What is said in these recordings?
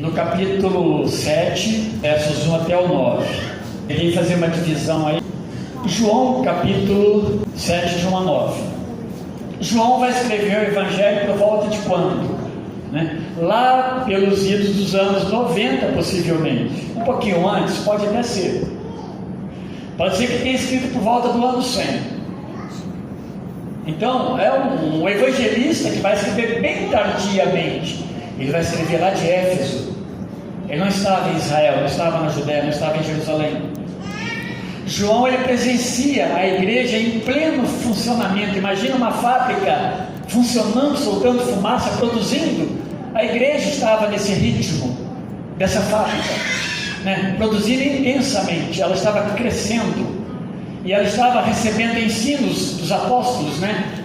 no capítulo 7, versos 1 até o 9. Queria fazer uma divisão aí. João, capítulo 7, de 1 a 9. João vai escrever o Evangelho por volta de quando? Lá pelos idos dos anos 90, possivelmente. Um pouquinho antes, pode até ser. Pode ser que tenha escrito por volta do ano 100. Então, é um evangelista que vai escrever bem tardiamente. Ele vai escrever lá de Éfeso. Ele não estava em Israel, não estava na Judéia, não estava em Jerusalém. João, ele presencia a igreja em pleno funcionamento. Imagina uma fábrica funcionando, soltando fumaça, produzindo. A igreja estava nesse ritmo dessa fábrica, produzindo intensamente. Ela estava crescendo e ela estava recebendo ensinos dos apóstolos,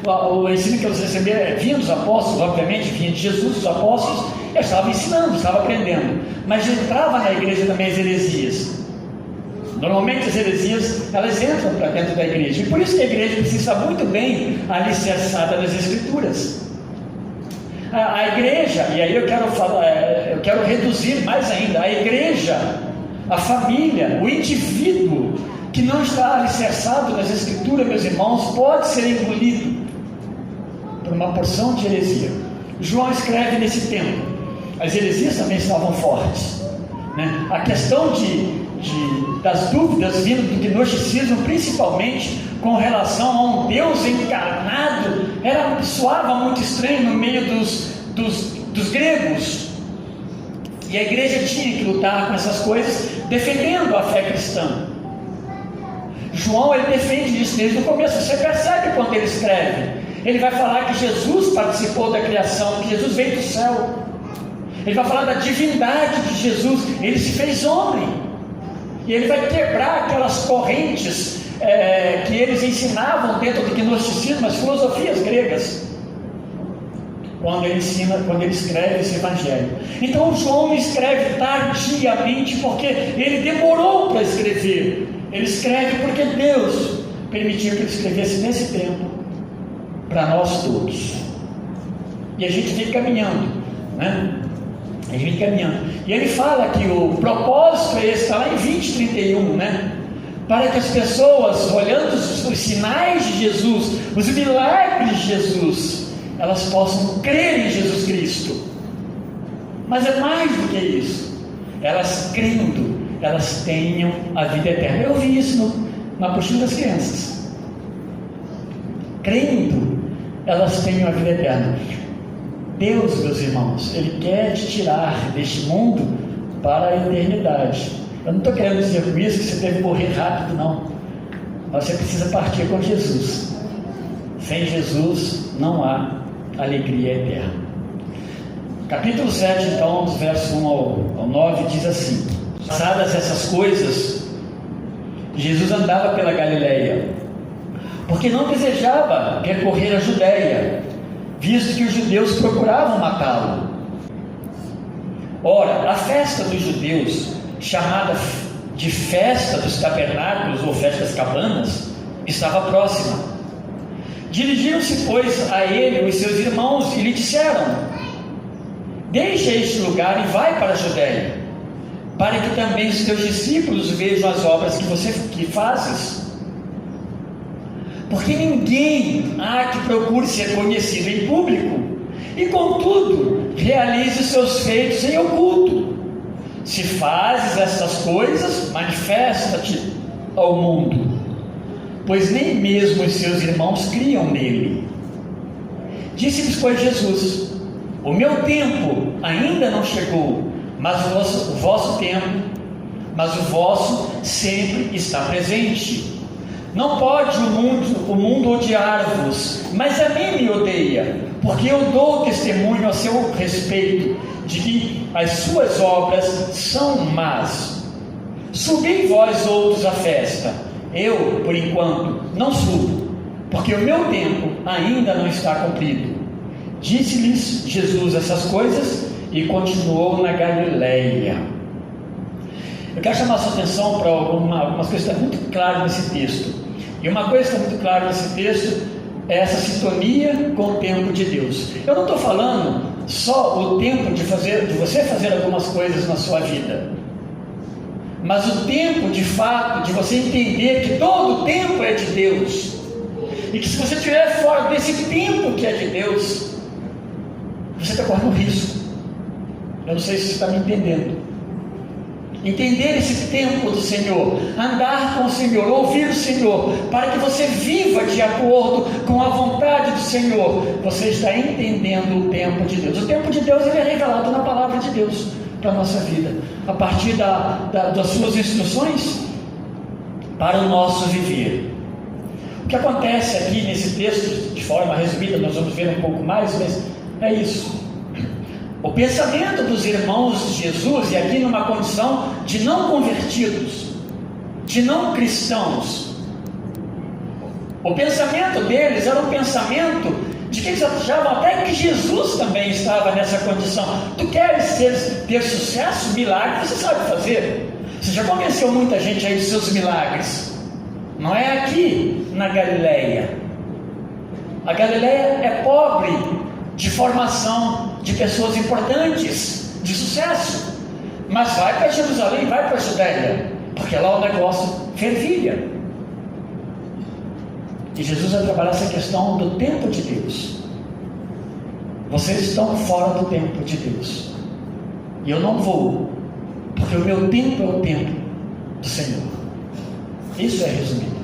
O ensino que eles receberam vinha dos apóstolos, obviamente, vinha de Jesus, os apóstolos. Eles estavam ensinando, estavam aprendendo, mas entrava na igreja também as heresias. Normalmente as heresias, elas entram para dentro da igreja, e por isso que a igreja precisa estar muito bem alicerçada nas Escrituras. A igreja, e aí eu quero reduzir mais ainda, a igreja, a família, o indivíduo que não está alicerçado nas Escrituras, meus irmãos, pode ser engolido por uma porção de heresia. João escreve nesse tempo, as heresias também estavam fortes, A questão das dúvidas vindo do gnosticismo, principalmente com relação a um Deus encarnado, soava muito estranho no meio dos gregos, e a igreja tinha que lutar com essas coisas, defendendo a fé cristã. João, ele defende isso desde o começo. Você percebe quando ele escreve, ele vai falar que Jesus participou da criação, que Jesus veio do céu. Ele vai falar da divindade de Jesus, ele se fez homem, e ele vai quebrar aquelas correntes que eles ensinavam dentro do gnosticismo, as filosofias gregas, quando ele escreve esse evangelho. Então João escreve tardiamente, porque ele demorou para escrever. Ele escreve porque Deus permitiu que ele escrevesse nesse tempo para nós todos, e a gente vem caminhando, A gente vem caminhando, e ele fala que o propósito é esse, está lá em 20:31, para que as pessoas, olhando os sinais de Jesus, os milagres de Jesus, elas possam crer em Jesus Cristo. Mas é mais do que isso, elas crendo, elas tenham a vida eterna. Eu vi isso na apostila das crianças. Crendo, elas tenham a vida eterna. Deus, meus irmãos, Ele quer te tirar deste mundo para a eternidade. Eu não estou querendo dizer com isso que você deve morrer rápido, não. Mas você precisa partir com Jesus. Sem Jesus não há alegria eterna. Capítulo 7, então, dos versos 1 ao 9, diz assim: passadas essas coisas, Jesus andava pela Galileia, porque não desejava percorrer a Judéia, visto que os judeus procuravam matá-lo. Ora, a festa dos judeus, chamada de festa dos tabernáculos ou festa das cabanas, estava próxima. Dirigiram-se, pois, a ele os seus irmãos e lhe disseram: deixa este lugar e vai para a Judéia, para que também os teus discípulos vejam as obras que fazes. Porque ninguém há que procure ser conhecido em público, e contudo realize os seus feitos em oculto. Se fazes estas coisas, manifesta-te ao mundo, pois nem mesmo os seus irmãos criam nele. Disse-lhes, pois, Jesus: o meu tempo ainda não chegou, mas o vosso sempre está presente. Não pode o mundo odiar-vos, mas a mim me odeia, porque eu dou testemunho a seu respeito de que as suas obras são más. Subi vós outros à festa, eu, por enquanto, não subo, porque o meu tempo ainda não está cumprido. Disse-lhes Jesus essas coisas e continuou na Galileia. Eu quero chamar a sua atenção para algumas coisas que estão muito claras nesse texto. E uma coisa que está muito clara nesse texto é essa sintonia com o tempo de Deus. Eu não estou falando só o tempo de você fazer algumas coisas na sua vida, mas o tempo de fato de você entender que todo o tempo é de Deus, e que se você estiver fora desse tempo que é de Deus, você está correndo risco. Eu não sei se você está me entendendo. Entender esse tempo do Senhor, andar com o Senhor, ouvir o Senhor, para que você viva de acordo com a vontade do Senhor, você está entendendo o tempo de Deus. O tempo de Deus ele é revelado na palavra de Deus para a nossa vida, a partir das suas instruções para o nosso viver. O que acontece aqui nesse texto, de forma resumida, nós vamos ver um pouco mais, mas é isso. O pensamento dos irmãos de Jesus, e aqui numa condição de não convertidos, de não cristãos, o pensamento deles era um pensamento de que eles achavam até que Jesus também estava nessa condição. Tu queres ter sucesso, milagre, você sabe fazer. Você já convenceu muita gente aí dos seus milagres. Não é aqui na Galileia. A Galileia é pobre de formação de pessoas importantes, de sucesso, mas vai para Jerusalém, vai para a Judéia, porque lá o negócio fervilha. E Jesus vai trabalhar essa questão do tempo de Deus. Vocês estão fora do tempo de Deus, e eu não vou, porque o meu tempo é o tempo do Senhor. Isso é resumido.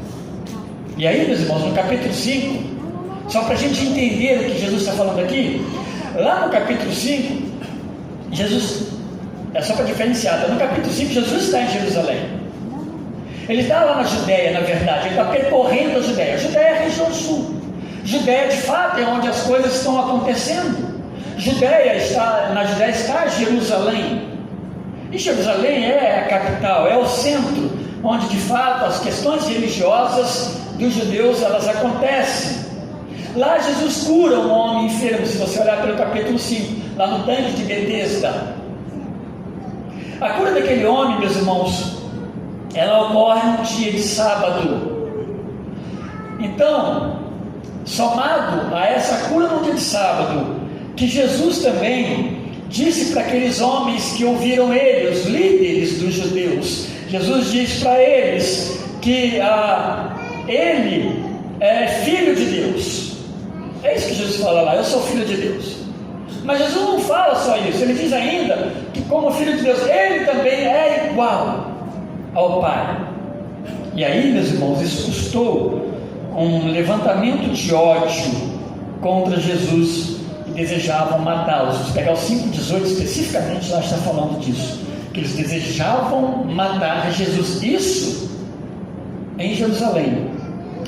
E aí, meus irmãos, no capítulo 5, só para a gente entender o que Jesus está falando aqui, lá no capítulo 5, Jesus, é só para diferenciar, no capítulo 5, Jesus está em Jerusalém. Ele está lá na Judéia, na verdade, ele está percorrendo a Judéia. A Judéia é a região sul. Judéia, de fato, é onde as coisas estão acontecendo. Na Judéia está Jerusalém. E Jerusalém é a capital, é o centro, onde, de fato, as questões religiosas dos judeus, elas acontecem. Lá Jesus cura um homem enfermo, se você olhar pelo capítulo 5, lá no tanque de Betesda. A cura daquele homem, meus irmãos, ela ocorre no dia de sábado. Então, somado a essa cura no dia de sábado, que Jesus também disse para aqueles homens que ouviram ele, os líderes dos judeus, Jesus disse para eles que ele é filho de Deus. É isso que Jesus fala lá, eu sou filho de Deus. Mas Jesus não fala só isso, ele diz ainda que como filho de Deus, ele também é igual ao Pai. E aí, meus irmãos, isso custou um levantamento de ódio contra Jesus, e desejavam matá-los. Se pegar o 5,18 especificamente, lá está falando disso, que eles desejavam matar Jesus. Isso em Jerusalém,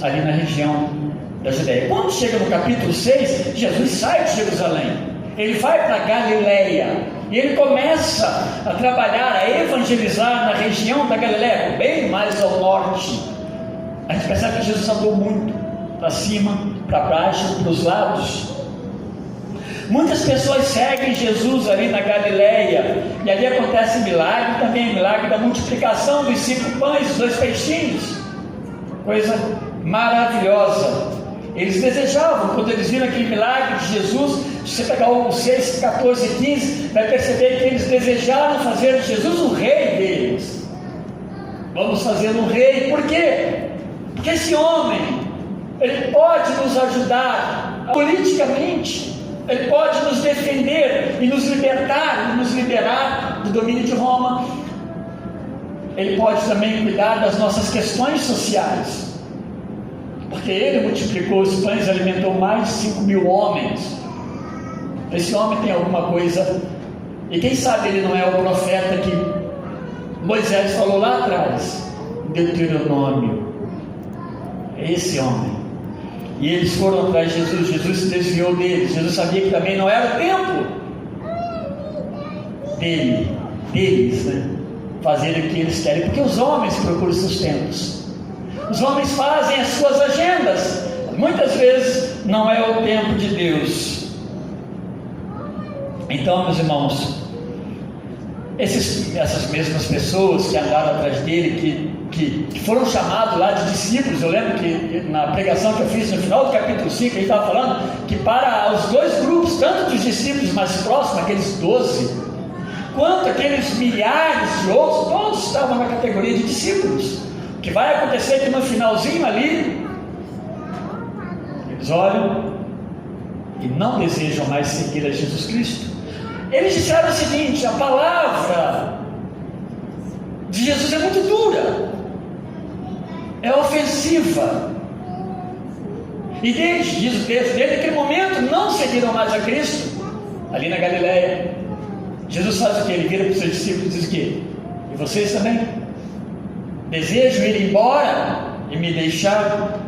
ali na região da Judéia. Quando chega no capítulo 6, Jesus sai de Jerusalém, ele vai para Galileia, e ele começa a trabalhar, a evangelizar na região da Galileia, bem mais ao norte. A gente percebe que Jesus andou muito para cima, para baixo, para os lados. Muitas pessoas seguem Jesus ali na Galileia, e ali acontece milagre também, milagre da multiplicação dos 5 pães e 2 peixinhos, coisa maravilhosa. Eles desejavam, quando eles viram aquele milagre de Jesus, se você pegar o 6, 14 e 15, vai perceber que eles desejaram fazer de Jesus o rei deles. Vamos fazer um rei, por quê? Porque esse homem, ele pode nos ajudar politicamente, ele pode nos defender e nos libertar, e nos liberar do domínio de Roma. Ele pode também cuidar das nossas questões sociais, porque ele multiplicou os pães e alimentou mais de 5.000 homens. Esse homem tem alguma coisa, e quem sabe ele não é o profeta que Moisés falou lá atrás, Deuteronômio. É esse homem. E eles foram atrás de Jesus, Jesus se desviou deles. Jesus sabia que também não era o tempo deles, né? Fazer o que eles querem, porque os homens procuram sustentos. Os homens fazem as suas agendas, muitas vezes não é o tempo de Deus. Então, meus irmãos, essas mesmas pessoas que andaram atrás dele, que que foram chamados lá de discípulos. Eu lembro que na pregação que eu fiz no final do capítulo 5, ele estava falando que para os dois grupos, tanto dos discípulos mais próximos, aqueles 12, quanto aqueles milhares de outros, todos estavam na categoria de discípulos. O que vai acontecer é que no finalzinho ali, eles olham e não desejam mais seguir a Jesus Cristo. Eles disseram o seguinte: a palavra de Jesus é muito dura, é ofensiva, e diz o texto, desde aquele momento não seguiram mais a Cristo. Ali na Galileia, Jesus faz o que? Ele vira para os seus discípulos e diz o quê? E vocês também? Desejam ir embora e me deixar?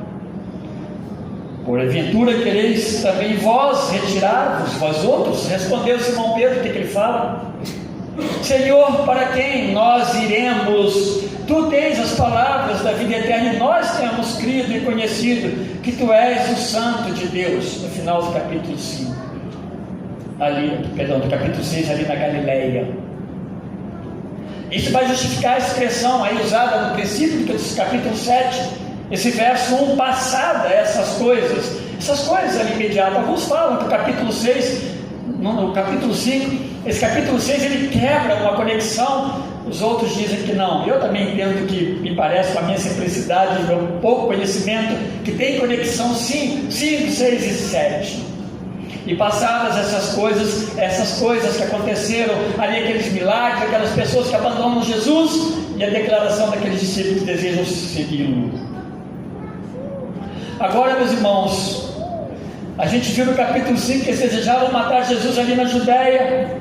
Porventura quereis também vós retirar-vos, vós outros? Respondeu Simão Pedro. O que ele fala? Senhor, para quem nós iremos? Tu tens as palavras da vida eterna, e nós temos crido e conhecido que tu és o Santo de Deus. No final do capítulo 5, do capítulo 6, ali na Galileia. Isso vai justificar a expressão aí usada no princípio do capítulo 7, esse verso 1, passada essas coisas ali imediatas. Alguns falam que o capítulo 6, no capítulo 5, esse capítulo 6 ele quebra uma conexão, os outros dizem que não. Eu também entendo que, me parece, com a minha simplicidade e meu pouco conhecimento, que tem conexão sim, 5, 6 e 7. E passadas essas coisas que aconteceram ali, aqueles milagres, aquelas pessoas que abandonam Jesus, e a declaração daqueles discípulos que desejam segui-lo. Agora, meus irmãos, a gente viu no capítulo 5 que eles desejavam matar Jesus ali na Judéia.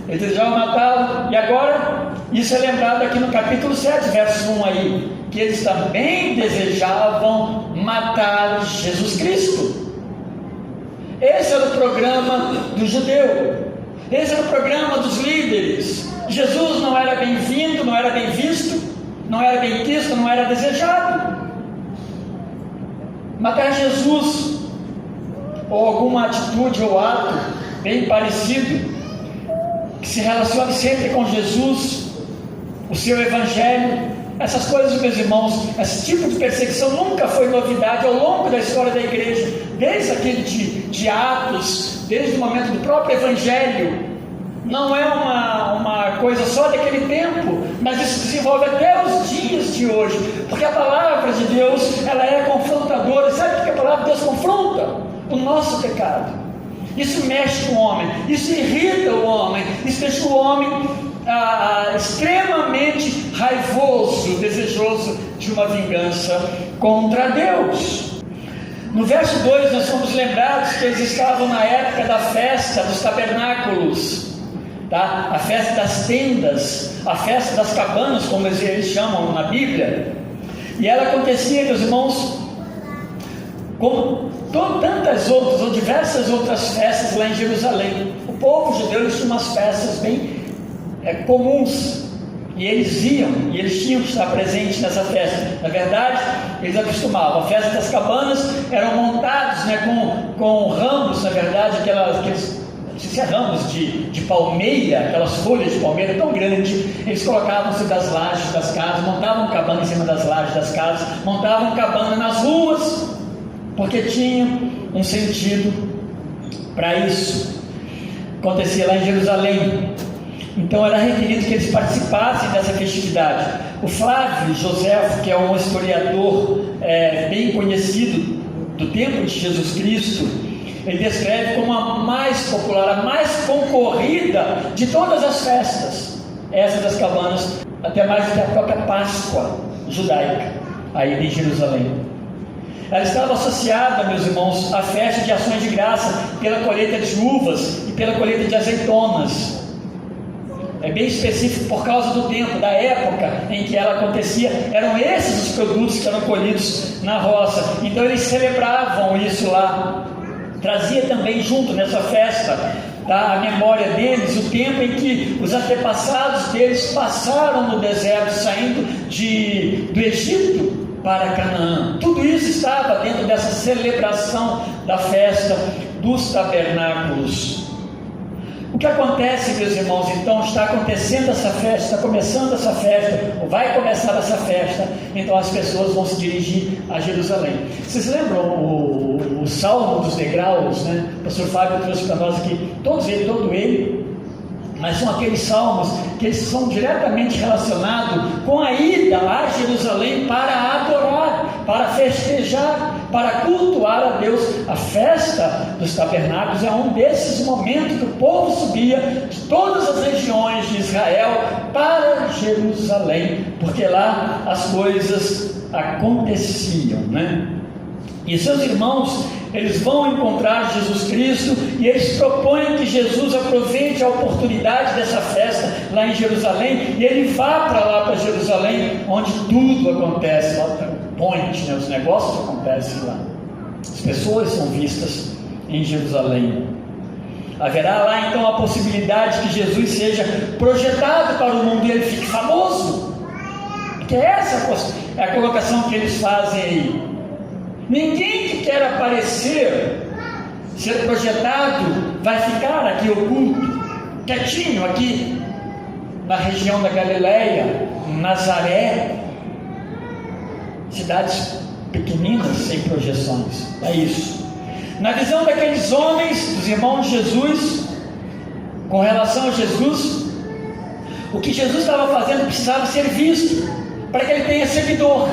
Eles desejavam matá-lo. E agora, isso é lembrado aqui no capítulo 7, verso 1 aí, que eles também desejavam matar Jesus Cristo. Esse era o programa do judeu. Esse era o programa dos líderes. Jesus não era bem-vindo, não era bem visto, não era bem quisto, não era desejado. Matar Jesus, ou alguma atitude ou ato bem parecido, que se relacione sempre com Jesus, o seu Evangelho, essas coisas, meus irmãos, esse tipo de perseguição nunca foi novidade ao longo da história da igreja, desde aquele de Atos, desde o momento do próprio Evangelho. Não é uma coisa só daquele tempo, mas isso se desenvolve até os dias de hoje, porque a palavra de Deus, ela é confrontadora. Sabe o que a palavra de Deus confronta? O nosso pecado. Isso mexe com o homem, isso irrita o homem, isso deixa o homem extremamente raivoso, desejoso de uma vingança contra Deus. No verso 2 nós somos lembrados que eles estavam na época da festa dos tabernáculos, tá? A festa das tendas, a festa das cabanas, como eles chamam na Bíblia. E ela acontecia, meus irmãos, como tantas outras ou diversas outras festas lá em Jerusalém. O povo judeu tinha umas festas bem comuns, e eles iam, e eles tinham que estar presentes nessa festa. Na verdade, eles acostumavam. A festa das cabanas eram montados, com ramos, na verdade, aqueles não sei se é ramos de palmeira, aquelas folhas de palmeira tão grandes. Eles colocavam-se das lajes das casas, montavam cabana em cima das lajes das casas, montavam cabana nas ruas, porque tinha um sentido para isso. Acontecia lá em Jerusalém. Então era requerido que eles participassem dessa festividade. O Flávio Joséfo, que é um historiador bem conhecido do tempo de Jesus Cristo, ele descreve como a mais popular, a mais concorrida de todas as festas, essa das cabanas, até mais do que a própria Páscoa judaica, aí em Jerusalém. Ela estava associada, meus irmãos, à festa de ações de graça pela colheita de uvas e pela colheita de azeitonas. É bem específico por causa do tempo, da época em que ela acontecia. Eram esses os produtos que eram colhidos na roça. Então eles celebravam isso lá. Trazia também junto nessa festa, tá, a memória deles, o tempo em que os antepassados deles passaram no deserto, saindo do Egito para Canaã. Tudo isso estava dentro dessa celebração da festa dos tabernáculos. O que acontece, meus irmãos, então, está acontecendo essa festa, está começando essa festa, ou vai começar essa festa, então as pessoas vão se dirigir a Jerusalém. Vocês lembram o Salmo dos Degraus, né? O pastor Fábio trouxe para nós aqui, todo ele, mas são aqueles salmos que eles são diretamente relacionados com a ida a Jerusalém para adorar, para festejar, para cultuar a Deus. A festa dos tabernáculos é um desses momentos que o povo subia de todas as regiões de Israel para Jerusalém, porque lá as coisas aconteciam, né? E seus irmãos, eles vão encontrar Jesus Cristo e eles propõem que Jesus aproveite a oportunidade dessa festa lá em Jerusalém e ele vá para lá, para Jerusalém, onde tudo acontece, lá o point, né? Os negócios acontecem lá, as pessoas são vistas em Jerusalém. Haverá lá então a possibilidade que Jesus seja projetado para o mundo e ele fique famoso, porque essa é a colocação que eles fazem aí. Ninguém que quer aparecer, ser projetado, vai ficar aqui oculto, quietinho aqui na região da Galileia, Nazaré, cidades pequeninas sem projeções. É isso. Na visão daqueles homens, dos irmãos de Jesus, com relação a Jesus, o que Jesus estava fazendo precisava ser visto, para que ele tenha seguidor.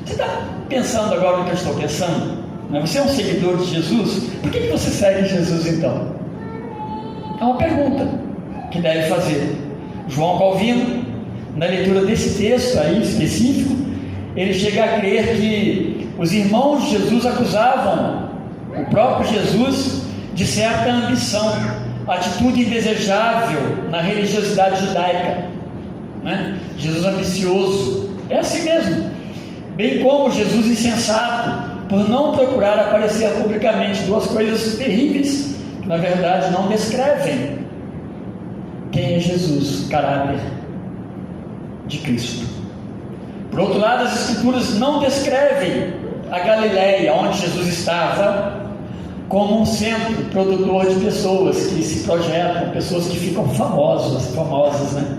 Você está pensando agora no que eu estou pensando? Você é um seguidor de Jesus? Por que você segue Jesus então? É uma pergunta que deve fazer. João Calvino, na leitura desse texto aí específico, ele chega a crer que os irmãos de Jesus acusavam o próprio Jesus de certa ambição, atitude indesejável na religiosidade judaica, né? Jesus ambicioso, é assim mesmo, bem como Jesus insensato, por não procurar aparecer publicamente. Duas coisas terríveis que na verdade não descrevem quem é Jesus, o caráter de Cristo. Por outro lado, as Escrituras não descrevem a Galileia, onde Jesus estava, como um centro produtor de pessoas que se projetam, pessoas que ficam famosas, né?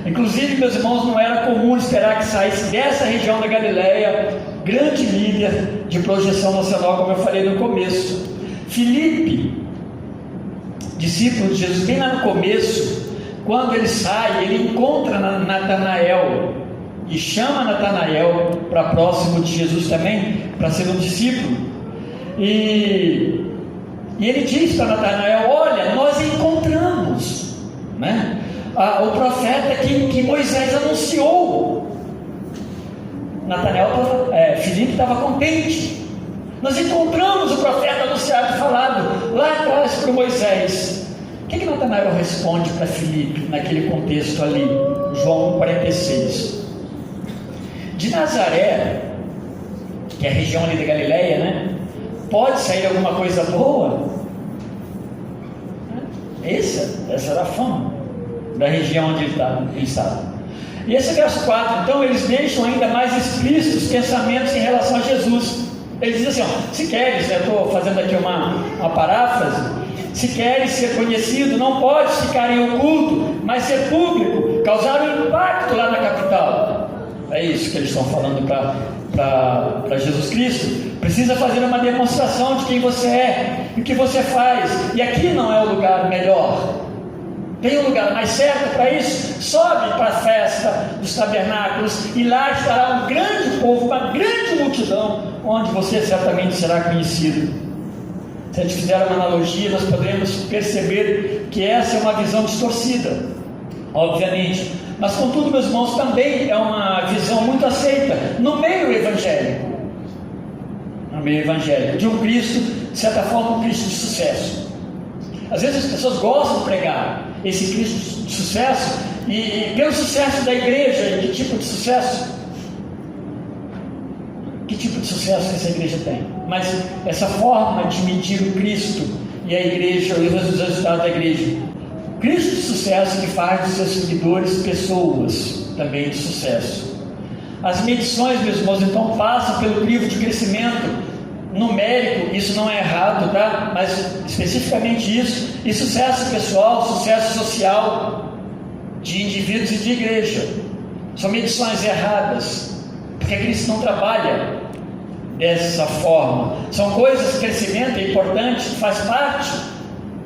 Inclusive, meus irmãos, não era comum esperar que saísse dessa região da Galileia grande líder de projeção nacional, como eu falei no começo. Filipe, discípulo de Jesus, bem lá no começo, quando ele sai, ele encontra Natanael e chama Natanael para próximo de Jesus também, para ser um discípulo. E ele diz para Natanael: olha, nós encontramos, né, o profeta que Moisés anunciou. Filipe estava contente. Nós encontramos o profeta anunciado e falado lá atrás por Moisés. O que Natanael responde para Filipe naquele contexto ali? João 1,46. De Nazaré, que é a região ali da Galileia, né, pode sair alguma coisa boa? Essa era a fama da região onde ele estava. E esse verso 4, então, eles deixam ainda mais explícitos pensamentos em relação a Jesus. Eles dizem assim: se queres, eu estou fazendo aqui uma paráfrase, se queres ser conhecido, não podes ficar em oculto, mas ser público, causar um impacto lá na capital. É isso que eles estão falando para Jesus Cristo. Precisa fazer uma demonstração de quem você é e o que você faz. E aqui não é o lugar melhor. Tem um lugar mais certo para isso? Sobe para a festa dos tabernáculos e lá estará um grande povo, uma grande multidão, onde você certamente será conhecido. Se a gente fizer uma analogia, nós podemos perceber que essa é uma visão distorcida, obviamente, mas contudo, meus irmãos, também é uma visão muito aceita no meio evangélico, de um Cristo, de certa forma, um Cristo de sucesso. Às vezes as pessoas gostam de pregar esse Cristo de sucesso, e pelo sucesso da igreja. E que tipo de sucesso? Que tipo de sucesso que essa igreja tem? Mas essa forma de medir o Cristo e a igreja, e os resultados da igreja. Cristo de sucesso que faz dos seus seguidores pessoas também de sucesso. As medições, meus irmãos, então passam pelo crivo de crescimento numérico, isso não é errado, tá? Mas especificamente isso, e sucesso pessoal, sucesso social de indivíduos e de igreja, são medições erradas, porque Cristo não trabalha dessa forma. São coisas, crescimento é importante, faz parte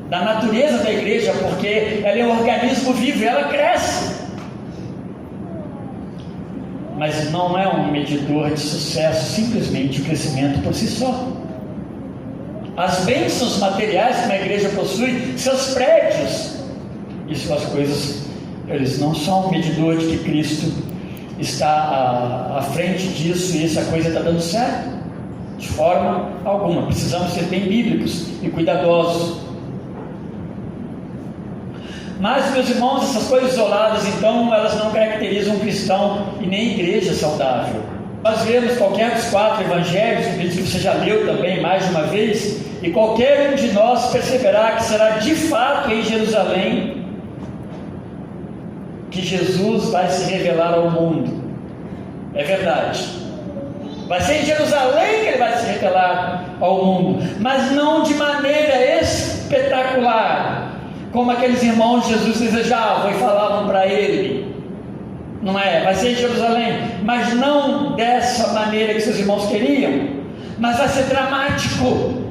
da natureza da igreja, porque ela é um organismo vivo, ela cresce, mas não é um medidor de sucesso simplesmente o crescimento por si só. As bênçãos materiais que uma igreja possui, seus prédios, isso, as coisas, eles não são um medidor de que Cristo está à frente disso e essa coisa está dando certo, de forma alguma. Precisamos ser bem bíblicos e cuidadosos. Mas, meus irmãos, essas coisas isoladas, então, elas não caracterizam um cristão e nem igreja saudável. Nós vemos qualquer dos 4 evangelhos, que você já leu também mais de uma vez, e qualquer um de nós perceberá que será de fato em Jerusalém que Jesus vai se revelar ao mundo. É verdade. Vai ser em Jerusalém que ele vai se revelar ao mundo, mas não de maneira espetacular, como aqueles irmãos de Jesus desejavam e falavam para ele. Não é? Vai ser em Jerusalém, mas não dessa maneira que seus irmãos queriam, mas vai ser dramático.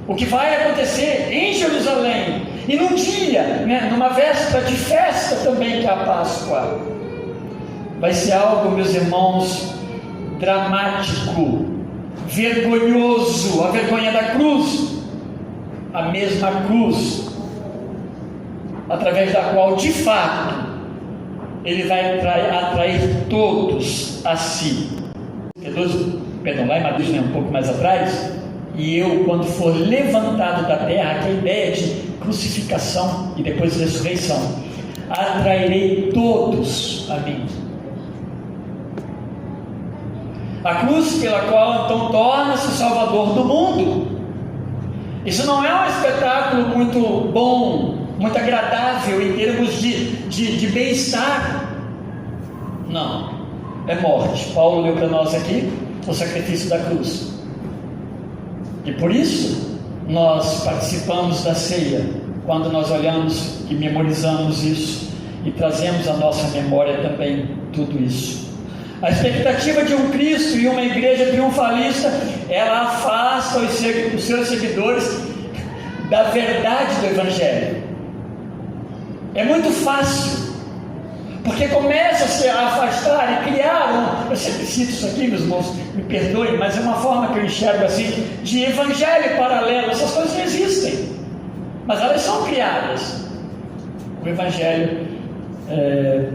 O que vai acontecer em Jerusalém, e num dia, né, numa véspera de festa também, que é a Páscoa, vai ser algo, meus irmãos, dramático, vergonhoso, a vergonha da cruz, a mesma cruz, através da qual, de fato, ele vai atrair todos a si. Perdão, lá em Mateus, um pouco mais atrás, e eu, quando for levantado da terra, que é a ideia de crucificação e depois ressurreição, atrairei todos a mim. A cruz pela qual então torna-se o Salvador do mundo. Isso não é um espetáculo muito bom, muito agradável em termos de bem-estar. Não, é morte. Paulo leu para nós aqui o sacrifício da cruz. E por isso nós participamos da ceia, quando nós olhamos e memorizamos isso e trazemos à nossa memória também tudo isso. A expectativa de um Cristo e uma igreja triunfalista, ela afasta os seus seguidores da verdade do Evangelho. É muito fácil, porque começa a afastar e criar eu sempre cito isso aqui, meus irmãos, me perdoem, mas é uma forma que eu enxergo assim, de evangelho paralelo. Essas coisas não existem, mas elas são criadas. O evangelho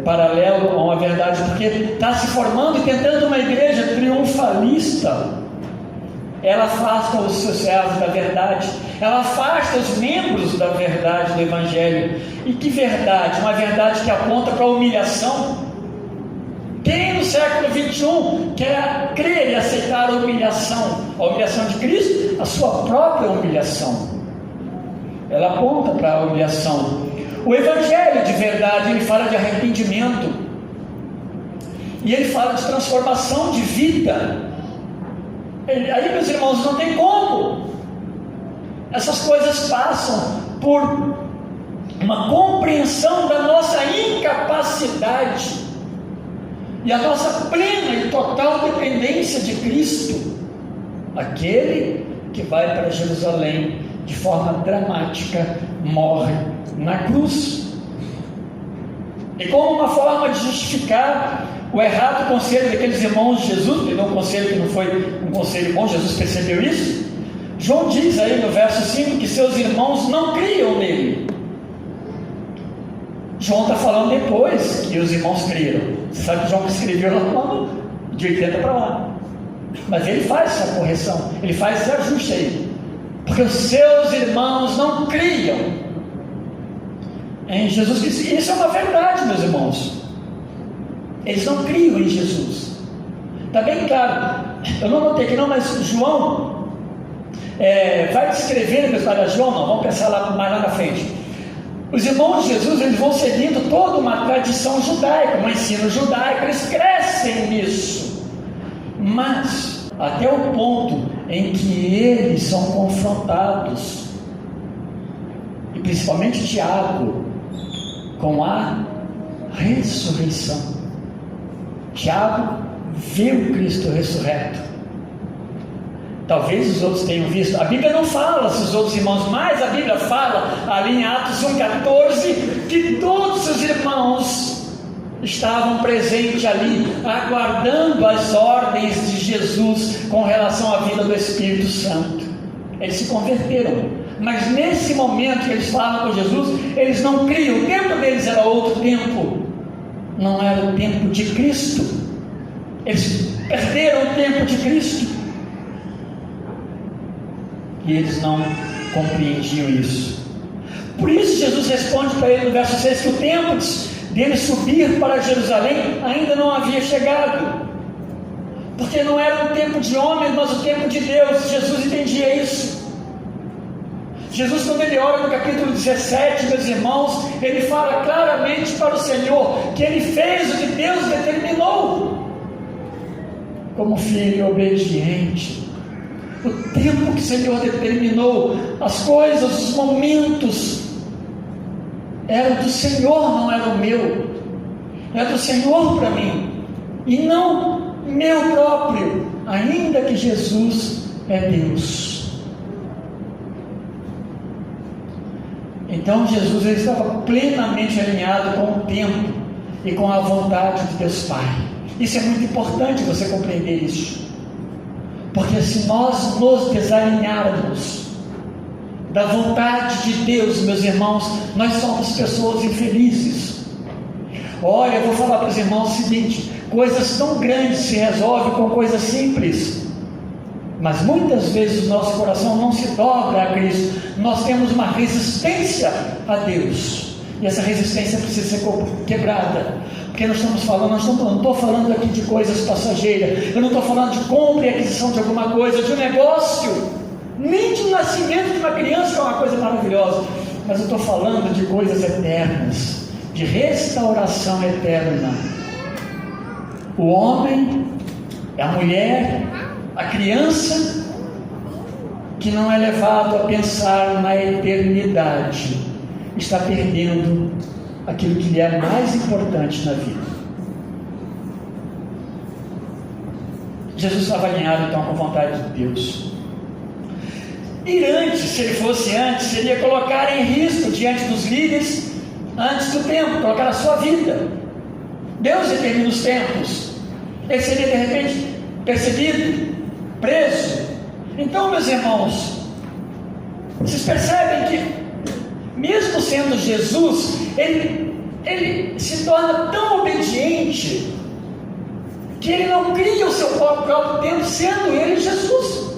paralelo a uma verdade, porque está se formando e tentando uma igreja triunfalista. Ela afasta os seus servos da verdade, ela afasta os membros da verdade do Evangelho. E que verdade? Uma verdade que aponta para a humilhação. Quem no século 21 quer crer e aceitar a humilhação de Cristo? A sua própria humilhação. Ela aponta para a humilhação. O Evangelho de verdade, ele fala de arrependimento, e ele fala de transformação de vida. Aí, meus irmãos, não tem como. Essas coisas passam por uma compreensão da nossa incapacidade e a nossa plena e total dependência de Cristo, aquele que vai para Jerusalém de forma dramática, morre na cruz. E como uma forma de justificar o errado conselho daqueles irmãos de Jesus, que um conselho que não foi um conselho bom, Jesus percebeu isso. João diz aí no verso 5 que seus irmãos não criam nele. João está falando depois que os irmãos criam. Você sabe que João escreveu lá de 80 para lá, mas ele faz essa correção, ele faz esse ajuste aí, porque os seus irmãos não criam em Jesus Cristo. Isso é uma verdade, meus irmãos. Eles não criam em Jesus. Está bem claro. Eu não notei aqui não, mas João vai descrever, meus caras, João não, vamos pensar mais lá na frente. Os irmãos de Jesus, eles vão seguindo toda uma tradição judaica, um ensino judaico, eles crescem nisso. Mas até o ponto em que eles são confrontados, e principalmente Tiago, com a ressurreição. Tiago viu Cristo ressurreto. Talvez os outros tenham visto. A Bíblia não fala se os outros irmãos, mas a Bíblia fala ali em Atos 1,14 que todos os irmãos estavam presentes ali, aguardando as ordens de Jesus com relação à vida do Espírito Santo. Eles se converteram, mas nesse momento que eles falam com Jesus, eles não criam. O tempo deles era outro tempo, não era o tempo de Cristo. Eles perderam o tempo de Cristo e eles não compreendiam isso. Por isso Jesus responde para ele no verso 6 que o tempo dele subir para Jerusalém ainda não havia chegado, porque não era o tempo de homens, mas o tempo de Deus. Jesus entendia isso. Jesus, quando ele ora no capítulo 17, meus irmãos, ele fala claramente para o Senhor que ele fez o que Deus determinou, como filho obediente. O tempo que o Senhor determinou, as coisas, os momentos, era do Senhor, não era o meu. É do Senhor para mim, e não meu próprio, ainda que Jesus é Deus. Então Jesus ele estava plenamente alinhado com o tempo e com a vontade de Deus Pai. Isso é muito importante você compreender isso, porque se nós nos desalinharmos da vontade de Deus, meus irmãos, nós somos pessoas infelizes. Olha, eu vou falar para os irmãos o seguinte: coisas tão grandes se resolvem com coisas simples, mas muitas vezes o nosso coração não se dobra a Cristo. Nós temos uma resistência a Deus, e essa resistência precisa ser quebrada, porque nós estamos falando, não estou falando aqui de coisas passageiras, eu não estou falando de compra e aquisição de alguma coisa, de um negócio, nem de nascimento de uma criança, que é uma coisa maravilhosa, mas eu estou falando de coisas eternas, de restauração eterna. O homem, a mulher, a criança que não é levado a pensar na eternidade, está perdendo aquilo que lhe é mais importante na vida. Jesus estava alinhado então com a vontade de Deus. E antes, se ele fosse antes, seria colocar em risco diante dos líderes antes do tempo, colocar a sua vida. Deus determina os tempos. Ele seria de repente perseguido, preso. Então, meus irmãos, vocês percebem que mesmo sendo Jesus, ele se torna tão obediente que ele não cria o seu próprio tempo, sendo ele Jesus.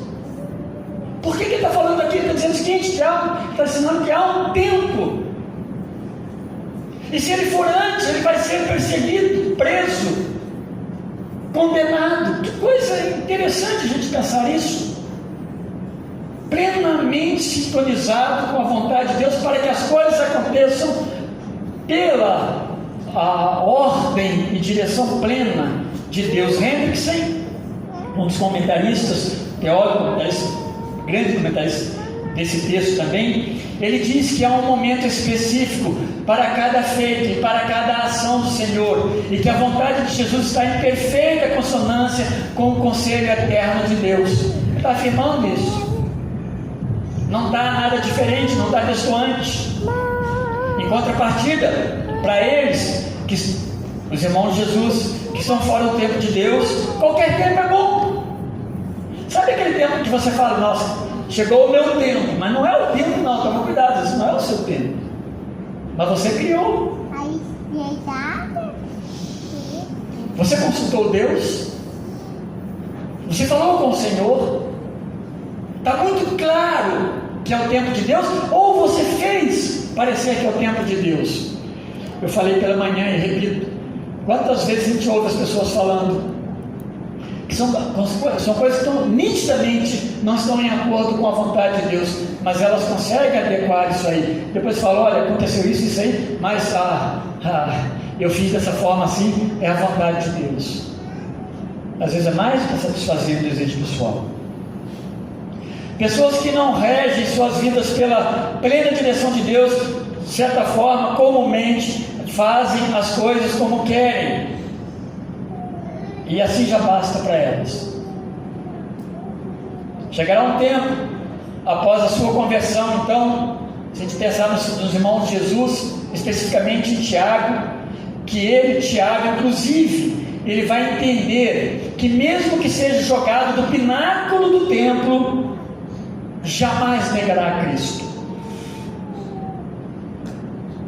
Por que ele está falando aqui? Ele está dizendo o seguinte: está ensinando que há um tempo, e se ele for antes, ele vai ser perseguido, preso, condenado. Que coisa interessante a gente pensar isso. Plenamente sintonizado com a vontade de Deus, para que as coisas aconteçam pela a ordem e direção plena de Deus. Hendrickson, um dos comentaristas, teórico, grande comentarista desse texto também, ele diz que há um momento específico para cada feito e para cada ação do Senhor, e que a vontade de Jesus está em perfeita consonância com o conselho eterno de Deus. Ele está afirmando isso. Não está nada diferente, não está destoante. Em contrapartida, para eles, os irmãos de Jesus, que estão fora do tempo de Deus, qualquer tempo é bom. Sabe aquele tempo que você fala: nossa, chegou o meu tempo? Mas não é o tempo, não, toma cuidado, isso não é o seu tempo, mas você criou. Você consultou Deus? Você falou com o Senhor? Está muito claro que é o tempo de Deus, ou você fez parecer que é o tempo de Deus? Eu falei pela manhã e repito: quantas vezes a gente ouve as pessoas falando que são coisas que nitidamente não estão em acordo com a vontade de Deus, mas elas conseguem adequar isso aí. Depois falam: olha, aconteceu isso aí, mas eu fiz dessa forma assim, é a vontade de Deus. às vezes é mais para satisfazer o desejo pessoal. Pessoas que não regem suas vidas pela plena direção de Deus, de certa forma, comumente fazem as coisas como querem, e assim já basta para elas. Chegará um tempo, após a sua conversão, então, se a gente pensar nos irmãos de Jesus, especificamente em Tiago, que ele, Tiago, inclusive, ele vai entender que mesmo que seja jogado do pináculo do templo, jamais negará a Cristo.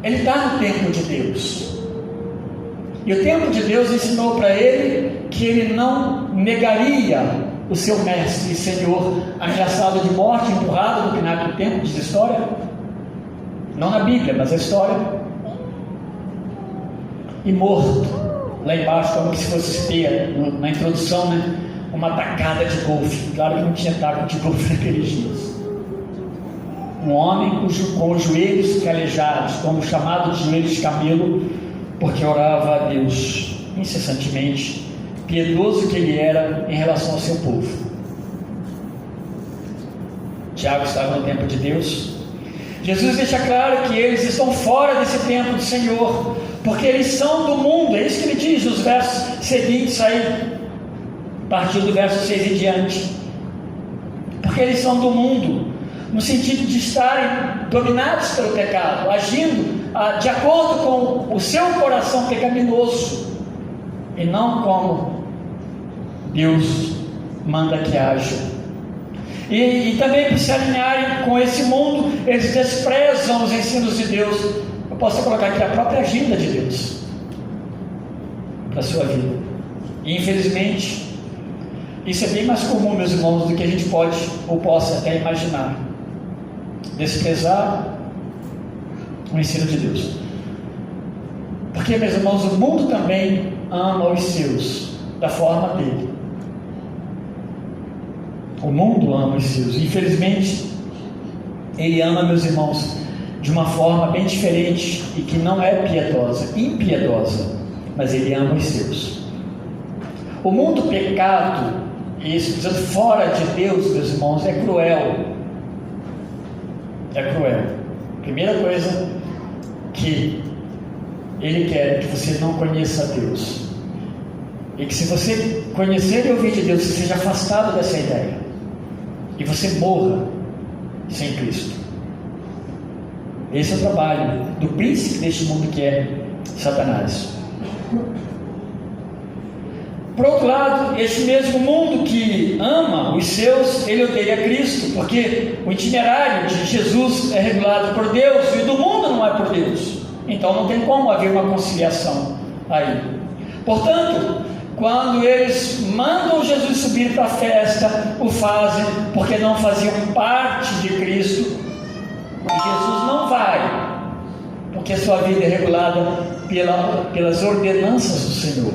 Ele está no templo de Deus, e o templo de Deus ensinou para ele que ele não negaria o seu mestre e Senhor, ameaçado de morte, empurrado do pináculo do templo. Diz a história, não na Bíblia, mas a história, e morto lá embaixo, como se fosse espelha, na introdução, né? Uma tacada de golfe. Claro que não tinha taco de golfe naqueles dias. Um homem com os joelhos calejados, como chamado de joelhos de camelo, porque orava a Deus incessantemente, piedoso que ele era em relação ao seu povo. Tiago estava no templo de Deus. Jesus deixa claro que eles estão fora desse templo do Senhor, porque eles são do mundo. É isso que ele diz nos versos seguintes aí, a partir do verso 6 em diante. Porque eles são do mundo, no sentido de estarem dominados pelo pecado, agindo de acordo com o seu coração pecaminoso, e não como Deus manda que haja. E também, por se alinharem com esse mundo, eles desprezam os ensinos de Deus. Eu posso colocar aqui a própria agenda de Deus para a sua vida. E infelizmente, isso é bem mais comum, meus irmãos, do que a gente pode ou possa até imaginar. Desprezar o ensino de Deus. Porque, meus irmãos, o mundo também ama os seus da forma dele. O mundo ama os seus. Infelizmente, ele ama, meus irmãos, de uma forma bem diferente e que não é piedosa, impiedosa, mas ele ama os seus. O mundo pecado, e isso dizendo fora de Deus, meus irmãos, é cruel. É cruel. Primeira coisa que ele quer é que você não conheça Deus, e que se você conhecer e ouvir de Deus, você seja afastado dessa ideia, e você morra sem Cristo. Esse é o trabalho do príncipe deste mundo, que é Satanás. Por outro lado, este mesmo mundo que ama os seus, ele odeia Cristo, porque o itinerário de Jesus é regulado por Deus, e o do mundo não é por Deus. Então não tem como haver uma conciliação aí. Portanto, quando eles mandam Jesus subir para a festa, o fazem porque não faziam parte de Cristo. E Jesus não vai, porque a sua vida é regulada pelas ordenanças do Senhor.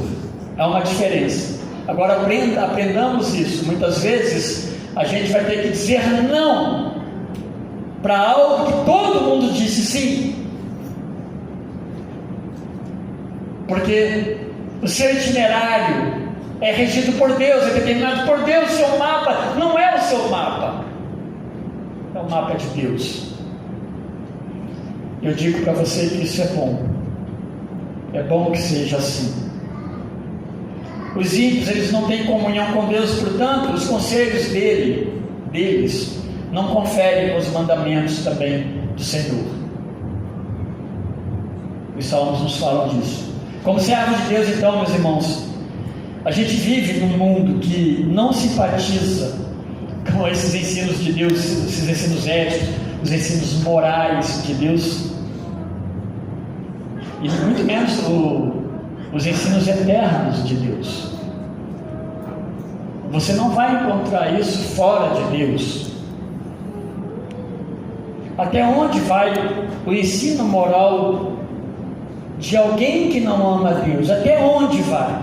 Há uma diferença. Agora aprendamos isso. Muitas vezes a gente vai ter que dizer não para algo que todo mundo disse sim, porque o seu itinerário é regido por Deus, é determinado por Deus. O seu mapa não é o seu mapa, é o mapa de Deus. Eu digo para você que isso é bom. É bom que seja assim. Os ímpios, eles não têm comunhão com Deus, portanto, os conselhos deles não conferem os mandamentos também do Senhor. Os salmos nos falam disso. Como servos de Deus, então, meus irmãos, a gente vive num mundo que não simpatiza com esses ensinos de Deus, esses ensinos éticos, os ensinos morais de Deus, e muito menos os ensinos eternos de Deus. Você não vai encontrar isso fora de Deus. Até onde vai o ensino moral de alguém que não ama a Deus? Até onde vai?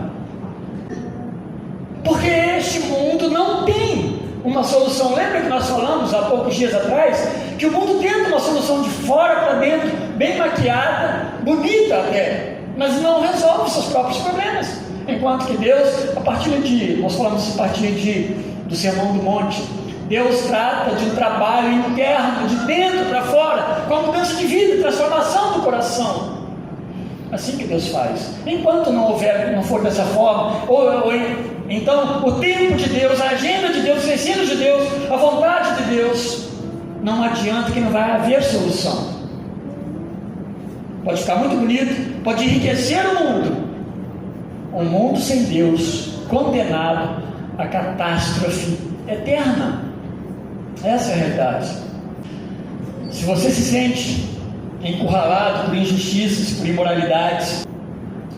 Porque este mundo não tem uma solução. Lembra que nós falamos há poucos dias atrás que o mundo tenta uma solução de fora para dentro, bem maquiada, bonita até, mas não resolve seus próprios problemas. Enquanto que Deus, nós falamos a partir do Sermão do Monte, Deus trata de um trabalho interno, de dentro para fora, com a mudança de vida, transformação do coração. Assim que Deus faz. Enquanto não for dessa forma, então o tempo de Deus, a agenda de Deus, os ensinos de Deus, a vontade de Deus, não adianta que não vai haver solução. Pode ficar muito bonito, pode enriquecer o mundo. Um mundo sem Deus, condenado à catástrofe eterna. Essa é a realidade. Se você se sente encurralado por injustiças, por imoralidades,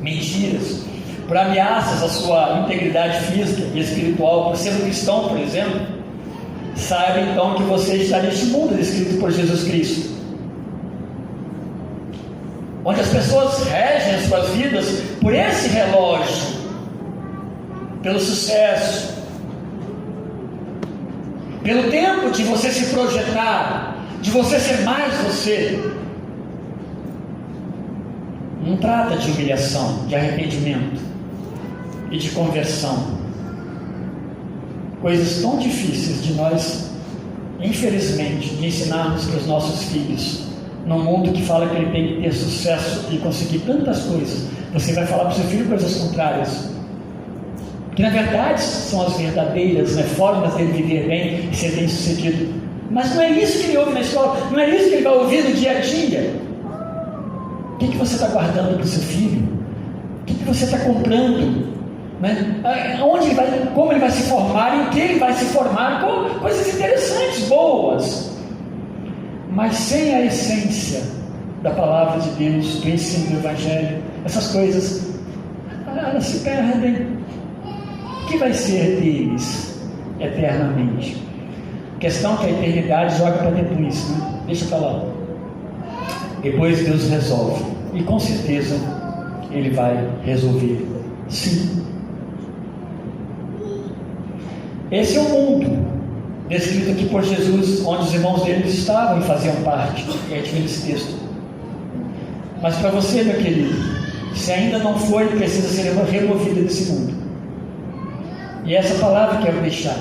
mentiras, por ameaças à sua integridade física e espiritual, por ser um cristão, por exemplo, saiba então que você está neste mundo descrito por Jesus Cristo, onde as pessoas regem as suas vidas por esse relógio, pelo sucesso, pelo tempo de você se projetar, de você ser mais você. Não trata de humilhação, de arrependimento e de conversão. Coisas tão difíceis de nós, infelizmente, de ensinarmos para os nossos filhos. Num mundo que fala que ele tem que ter sucesso e conseguir tantas coisas, você vai falar para o seu filho coisas contrárias. Que na verdade são as verdadeiras, né, formas dele viver bem e ser bem sucedido. Mas não é isso que ele ouve na escola, não é isso que ele vai ouvir no dia a dia. O que você está guardando para o seu filho? O que você está comprando? Né? Como ele vai se formar e o que ele vai se formar? Coisas interessantes, boas. Mas sem a essência da palavra de Deus, do ensino do Evangelho, essas coisas, elas se perdem. O que vai ser deles eternamente? Questão que a eternidade joga para depois, né? Deixa para lá. Depois Deus resolve, e com certeza Ele vai resolver, sim. Esse é o mundo descrito aqui por Jesus, onde os irmãos dele estavam e faziam parte. A gente vê esse texto. Mas para você, meu querido, se ainda não foi, precisa ser removido desse mundo. E essa palavra que eu quero deixar.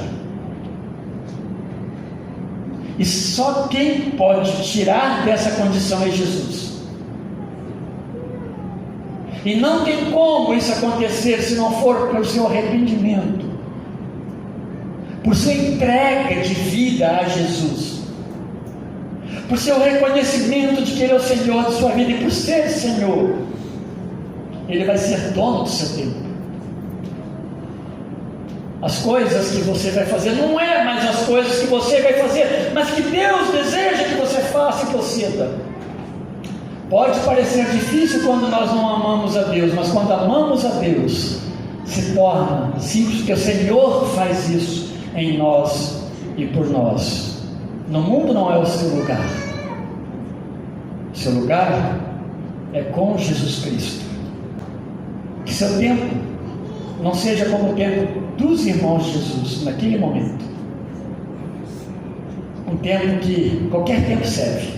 E só quem pode tirar dessa condição é Jesus. E não tem como isso acontecer se não for pelo seu arrependimento, por sua entrega de vida a Jesus, por seu reconhecimento de que Ele é o Senhor de sua vida, e por ser Senhor, Ele vai ser dono do seu tempo. As coisas que você vai fazer não é mais as coisas que você vai fazer, mas que Deus deseja que você faça e proceda. Pode parecer difícil quando nós não amamos a Deus, mas quando amamos a Deus, se torna simples, porque o Senhor faz isso em nós e por nós. No mundo não é o seu lugar. O seu lugar é com Jesus Cristo. Que seu tempo não seja como o tempo dos irmãos de Jesus naquele momento. Um tempo que qualquer tempo serve.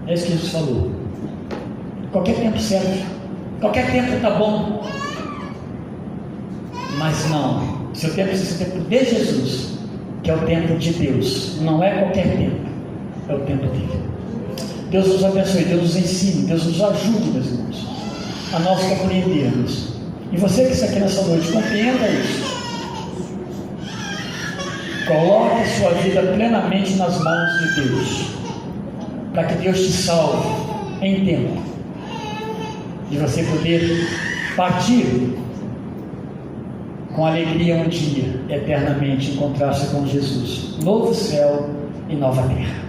É isso que Jesus falou. Qualquer tempo serve. Qualquer tempo está bom. Mas não. Seu tempo precisa ser o tempo de Jesus, que é o tempo de Deus. Não é qualquer tempo. É o tempo dele. Deus nos abençoe, Deus nos ensine, Deus nos ajude, meus irmãos, a nós compreendermos. E você que está aqui nessa noite, compreenda isso. Coloque sua vida plenamente nas mãos de Deus, para que Deus te salve em tempo, de você poder partir com alegria um dia, eternamente, encontrar-se com Jesus, novo céu e nova terra.